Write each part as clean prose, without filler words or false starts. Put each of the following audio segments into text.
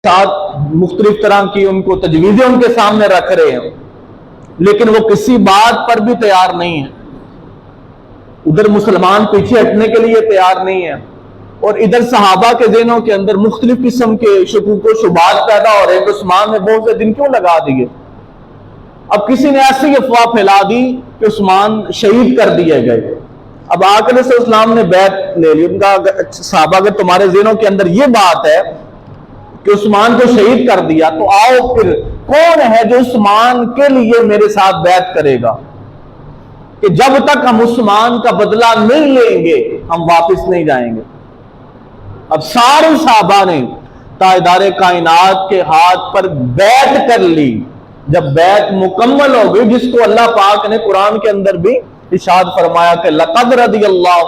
ساتھ مختلف طرح کی ان کو تجویزیں ان کے سامنے رکھ رہے ہیں، لیکن وہ کسی بات پر بھی تیار نہیں ہے۔ ادھر مسلمان پیچھے ہٹنے کے لیے تیار نہیں ہے، اور ادھر صحابہ کے ذہنوں کے اندر مختلف قسم کے شکوک و شبہات پیدا ہو رہے ہیں کہ عثمان نے بہت سے دن کیوں لگا دیے۔ اب کسی نے ایسی افواہ پھیلا دی کہ عثمان شہید کر دیے گئے۔ اب آقا علیہ السلام نے بیعت لے لی، ان کا صحابہ اگر تمہارے ذہنوں کے اندر یہ بات ہے کہ عثمان کو شہید کر دیا، تو آؤ پھر کون ہے جو عثمان کے لیے میرے ساتھ بیعت کرے گا کہ جب تک ہم عثمان کا بدلہ نہیں لیں گے ہم واپس نہیں جائیں گے۔ اب سارے صحابہ نے تاجدار کائنات کے ہاتھ پر بیعت کر لی۔ جب بیعت مکمل ہو گئی، جس کو اللہ پاک نے قرآن کے اندر بھی ارشاد فرمایا کہ لقد رضی اللہ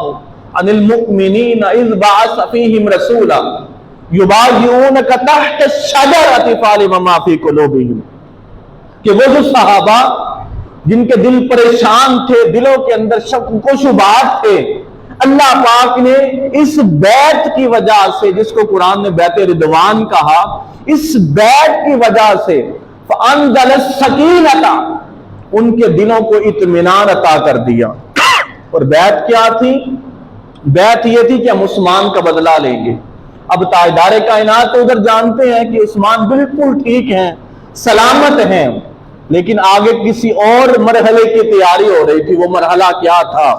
عن المؤمنین اذ بعث فیہم رسولا یبایعونک تحت الشجرۃ فعلم ما فی قلوبہم، کہ وہ جو صحابہ جن کے دل پریشان تھے، دلوں کے اندر شک و شبہات تھے، اللہ پاک نے اس بیعت کی وجہ سے، جس کو قرآن نے بیعت رضوان کہا، اس بیعت کی وجہ سے فَأَنزَلَ السَّكِينَةَ، ان کے دلوں کو اطمینان عطا کر دیا۔ اور بیعت کیا تھی؟ بیعت یہ تھی کہ ہم عثمان کا بدلہ لیں گے۔ اب تاجدار کائنات تو ادھر جانتے ہیں کہ عثمان بالکل ٹھیک ہیں، سلامت ہیں، لیکن آگے کسی اور مرحلے کی تیاری ہو رہی تھی۔ وہ مرحلہ کیا تھا؟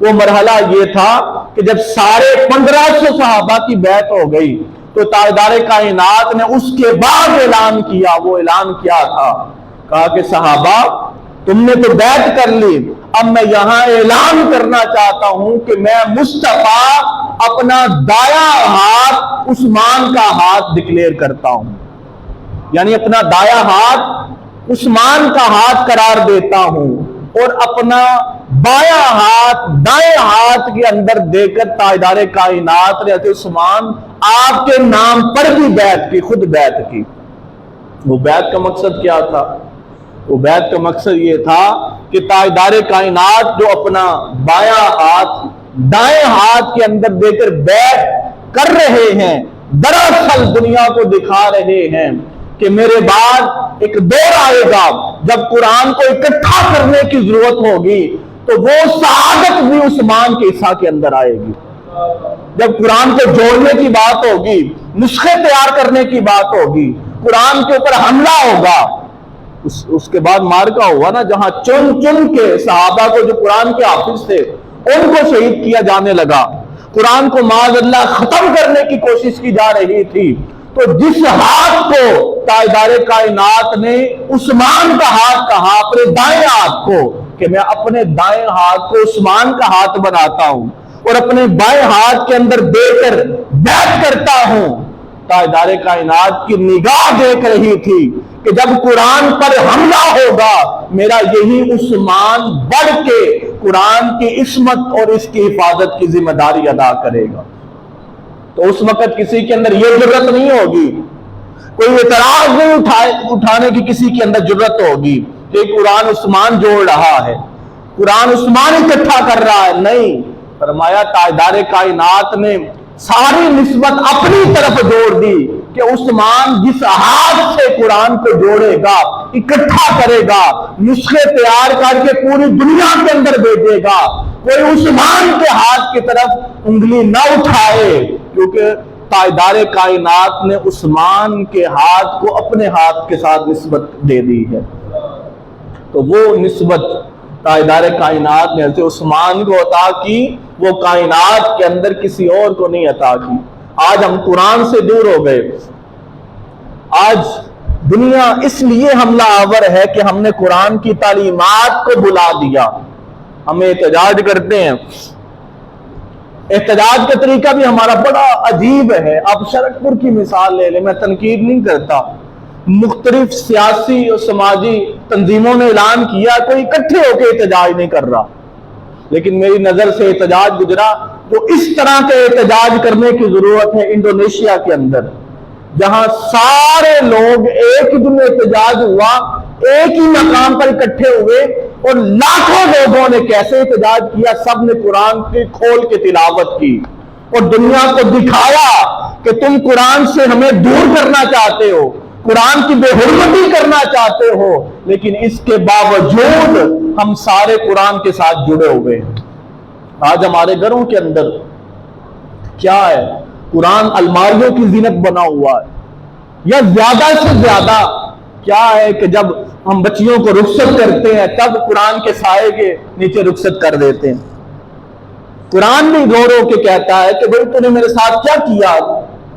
وہ مرحلہ یہ تھا کہ جب سارے 1500 صحابہ کی بیعت ہو گئی تو تاجدار کائنات نے اس کے بعد اعلان کیا۔ وہ اعلان کیا تھا؟ کہا کہ صحابہ تم نے تو بیعت کر لی، اب میں یہاں اعلان کرنا چاہتا ہوں کہ میں مصطفیٰ اپنا دایاں ہاتھ عثمان کا ہاتھ ڈکلیئر کرتا ہوں، یعنی اپنا دایاں ہاتھ عثمان کا ہاتھ قرار دیتا ہوں، اور اپنا بایاں ہاتھ دائیں ہاتھ کے اندر دے کر تاجدار کائنات نے حضرت عثمان آپ کے نام پر بھی بیعت کی، خود بیعت کی۔ وہ بیعت کا مقصد کیا تھا؟ وہ بیعت کا مقصد یہ تھا کہ تاجدار کائنات جو اپنا بایاں ہاتھ دائیں ہاتھ کے اندر دے کر بیعت کر رہے ہیں، دراصل دنیا کو دکھا رہے ہیں کہ میرے بعد ایک دور آئے گا جب قرآن کو اکٹھا کرنے کی ضرورت ہوگی تو وہ سعادت بھی عثمان کے حصہ کے اندر آئے گی۔ جب قرآن کو جوڑنے کی بات ہوگی، نسخے تیار کرنے کی بات ہوگی، قرآن کے اوپر حملہ ہوگا، اس کے بعد مارکا ہوا نا، جہاں چن چن کے صحابہ کو جو قرآن کے حافظ تھے ان کو شہید کیا جانے لگا، قرآن کو معاذ اللہ ختم کرنے کی کوشش کی جا رہی تھی، تو جس ہاتھ کو تاجدار کائنات نے عثمان کا ہاتھ کہا، اپنے دائیں ہاتھ کو، کہ میں اپنے دائیں ہاتھ کو عثمان کا ہاتھ بناتا ہوں اور اپنے بائیں ہاتھ کے اندر دے کر بیعت کرتا ہوں، تاجدار کائنات کی نگاہ دیکھ رہی تھی کہ جب قرآن پر حملہ ہوگا میرا یہی عثمان بڑھ کے قرآن کی عصمت اور اس کی حفاظت کی ذمہ داری ادا کرے گا۔ تو اس وقت کسی کے اندر یہ جرت نہیں ہوگی، کوئی اعتراض نہیں اٹھانے کی کسی کے اندر جرت ہوگی کہ قرآن عثمان جوڑ رہا ہے، قرآن عثمان اکٹھا کر رہا ہے۔ نہیں، فرمایا تاجدار کائنات نے ساری نسبت اپنی طرف جوڑ دی کہ عثمان جس ہاتھ سے قرآن کو جوڑے گا، اکٹھا کرے گا، نسخے تیار کر کے پوری دنیا کے اندر بھیجے گا، کوئی عثمان کے ہاتھ کی طرف انگلی نہ اٹھائے، کیونکہ تاجدار کائنات نے عثمان کے ہاتھ کو اپنے ہاتھ کے ساتھ نسبت دے دی ہے۔ تو وہ نسبت تاجدار کائنات نے حضرت عثمان کو عطا کی، وہ کائنات کے اندر کسی اور کو نہیں عطا کی۔ آج ہم قرآن سے دور ہو گئے، آج دنیا اس لیے حملہ آور ہے کہ ہم نے قرآن کی تعلیمات کو بھلا دیا۔ ہم احتجاج کرتے ہیں، احتجاج کا طریقہ بھی ہمارا بڑا عجیب ہے۔ آپ شرکپور کی مثال لے لیں، میں تنقید نہیں کرتا، مختلف سیاسی اور سماجی تنظیموں نے اعلان کیا، کوئی اکٹھے ہو کے احتجاج نہیں کر رہا، لیکن میری نظر سے احتجاج گزرا جو اس طرح کے احتجاج کرنے کی ضرورت ہے انڈونیشیا کے اندر، جہاں سارے لوگ ایک ہی دن احتجاج ہوا، ایک ہی مقام پر اکٹھے ہوئے اور لاکھوں لوگوں نے کیسے احتجاج کیا، سب نے قرآن کی کھول کے تلاوت کی اور دنیا کو دکھایا کہ تم قرآن سے ہمیں دور کرنا چاہتے ہو، قرآن کی بے حرمتی کرنا چاہتے ہو، لیکن اس کے باوجود ہم سارے قرآن کے ساتھ جڑے ہوئے ہیں۔ آج ہمارے گھروں کے اندر کیا ہے؟ قرآن الماریوں کی زینت بنا ہوا ہے، یا زیادہ سے زیادہ کیا ہے کہ جب ہم بچیوں کو رخصت کرتے ہیں تب قرآن کے سائے کے نیچے رخصت کر دیتے ہیں۔ قرآن بھی رو رو کے کہتا ہے کہ بھئی تو نے میرے ساتھ کیا کیا؟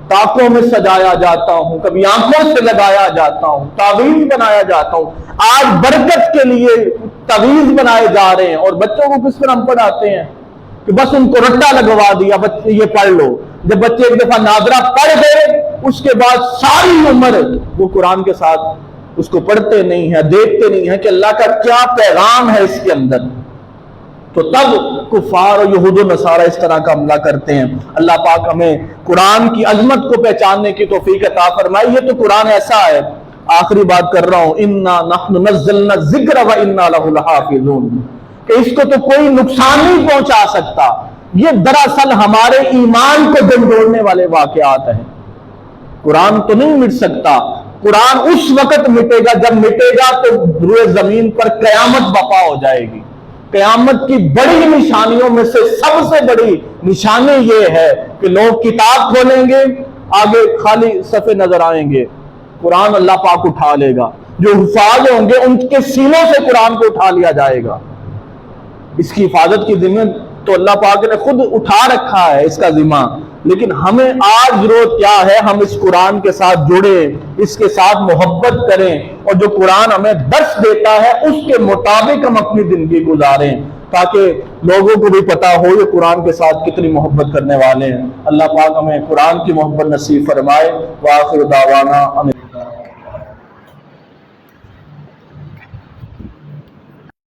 تاکوں میں سجایا جاتا ہوں، کبھی آنکھوں سے لگایا جاتا ہوں، تعویذ بنایا جاتا ہوں۔ آج برکت کے لیے تعویذ بنائے جا رہے ہیں، اور بچوں کو کس طرح ہم پڑھاتے ہیں کہ بس ان کو رٹا لگوا دیا، بچے یہ پڑھ لو۔ جب بچے ایک دفعہ ناظرہ پڑھ گئے اس کے بعد ساری عمر وہ قرآن کے ساتھ اس کو پڑھتے نہیں ہیں، دیکھتے نہیں ہیں کہ اللہ کا کیا پیغام ہے اس کے اندر۔ تو تب کفار اور یہود و نصارہ اس طرح کا حملہ کرتے ہیں۔ اللہ پاک ہمیں قرآن کی عظمت کو پہچاننے کی توفیق عطا فرمائے۔ یہ تو قرآن ایسا ہے، آخری بات کر رہا ہوں، اِنَّا نَحْنُ نَزَّلْنَا الذِّكْرَ وَإِنَّا لَهُ لَحَافِظُونَ، کہ اس کو تو کوئی نقصان نہیں پہنچا سکتا۔ یہ دراصل ہمارے ایمان کو جھنجھوڑنے والے واقعات ہیں۔ قرآن تو نہیں مٹ سکتا، قرآن اس وقت مٹے گا جب مٹے گا تو روئے زمین پر قیامت برپا ہو جائے گی۔ قیامت کی بڑی نشانیوں میں سے سب سے بڑی نشانی یہ ہے کہ لوگ کتاب کھولیں گے، آگے خالی صفحے نظر آئیں گے، قرآن اللہ پاک اٹھا لے گا۔ جو حفاظ ہوں گے ان کے سینوں سے قرآن کو اٹھا لیا جائے گا۔ اس کی حفاظت کی ذمہ تو اللہ پاک نے خود اٹھا رکھا ہے اس کا ذمہ، لیکن ہمیں آج ضرورت کیا ہے؟ ہم اس قرآن کے ساتھ جڑیں، اس کے ساتھ محبت کریں، اور جو قرآن ہمیں درس دیتا ہے اس کے مطابق ہم اپنی زندگی گزاریں، تاکہ لوگوں کو بھی پتا ہو یہ قرآن کے ساتھ کتنی محبت کرنے والے ہیں۔ اللہ پاک ہمیں قرآن کی محبت نصیب فرمائے۔ وآخر دعوانا